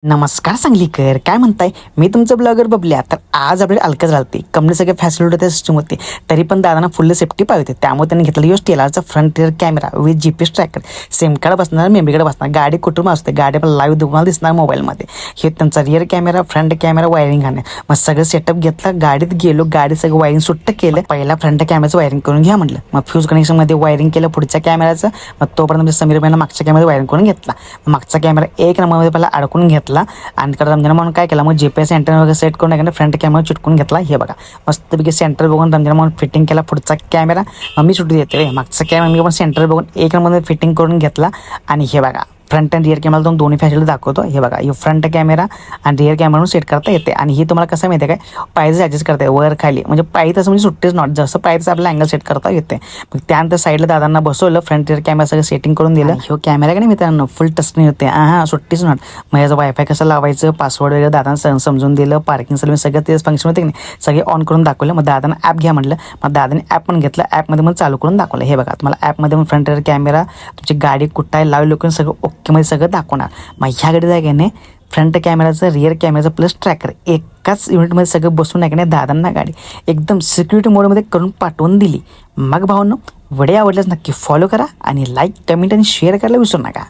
नमस्कार सांगलीकर, काय म्हणताय? मी तुमचं ब्लॉगर बबल्या. तर आज आपल्याला अलकाच राहते कंपनी सगळे फॅसिलिटी होत्या, सिस्टम होती, तरी पण दादांना फुल सेफ्टी पाहिजे होती. त्यामुळे त्यांनी घेतलं योस टेलरचा front rear camera with GPS tracker. SIM card बसणार, मेमरी कार्ड बसणार, गाडी कुठून असते, गाडी पण लाईव्ह तुम्हाला दिसणार मोबाईलमध्ये. हे त्यांचा rear camera, front camera, wiring आहे. मग सगळं सेटअप घेतलं, गाडीत गेलो, गाडी सगळं वायरिंग सुट्ट केलं. पहिला फ्रंट कॅमेराचं वायरिंग करून घ्या म्हटलं. मग फ्यूज कनेक्शनमध्ये वायरिंग केलं पुढच्या कॅमेराचं. मग तोपर्यंत समीर भाईनं मागच्या कॅमेरा वायरिंग करून घेतला. मागचा कॅमेरा एक नंबरमध्ये पहिला अडकून घेतला आणि रमजान म्हणून काय केलं, मग GPS सेंटर वगैरे सेट करून टाकलं, फ्रंट कॅमेरा चिटकून घेतला. हे बघा मस्तपैकी सेंटर बघून रमजान म्हणून फिटिंग केला. पुढचा कॅमेरा मग मी सुट्टी देते, मागचा कॅमेरा मी पण सेंटर बघून एक नंबरमध्ये फिटिंग करून घेतला. आणि हे बघा फ्रंट अँड रिअर कॅमेरा दोन्ही फॅसिलिटी दाखवतो. हे बघा हे फ्रंट कॅमेरा आणि रिअर कॅमेरा सेट करता येते. आणि ही तुम्हाला कसं माहिती आहे काय, पायचं ॲडजस्ट करता येते वर खाली, म्हणजे पाय तसं म्हणजे सुट्टीच नॉट, जसं पायचं आपला अँगल सेट करता येते. मग त्यानंतर साईडला दादांना बसवलं, फ्रंट रिअर कॅमेरा सगळं सेटिंग करून दिलं. ह्यो कॅमेरा का नाही मित्रांनो फुल टचस्क्रीन होते. हां सुट्टीच नॉट. मग याचं वायफाय कसं लावायचं, पासवर्ड वगैरे दादांना समजून दिलं. पार्किंग सर्व्हिस सगळं तेच फंक्शन होते की नाही, सगळे ऑन करून दाखवलं. मग दादांना ॲप घ्या म्हटलं, मग दादाने ॲप पण घेतलं. ॲपमध्ये मग चालू करून दाखवलं. हे बघा तुम्हाला ॲपमध्ये मग फ्रंट रिअर कॅमेरा, तुमची गाडी कुठं आहे, लाईव्ह लोकेशन सगळं ओकेमध्ये सगळं दाखवणार. मग ह्या गाडी जाग्याने फ्रंट कॅमेराचं, रिअर कॅमेराचं प्लस ट्रॅकर एकाच युनिटमध्ये सगळं बसून आहे की नाही, दादांना गाडी एकदम सिक्युरिटी मोडमध्ये करून पाठवून दिली. मग भावांनो व्हिडिओ आवडल्यास नक्की फॉलो करा आणि लाईक, कमेंट आणि शेअर करायला विसरू नका.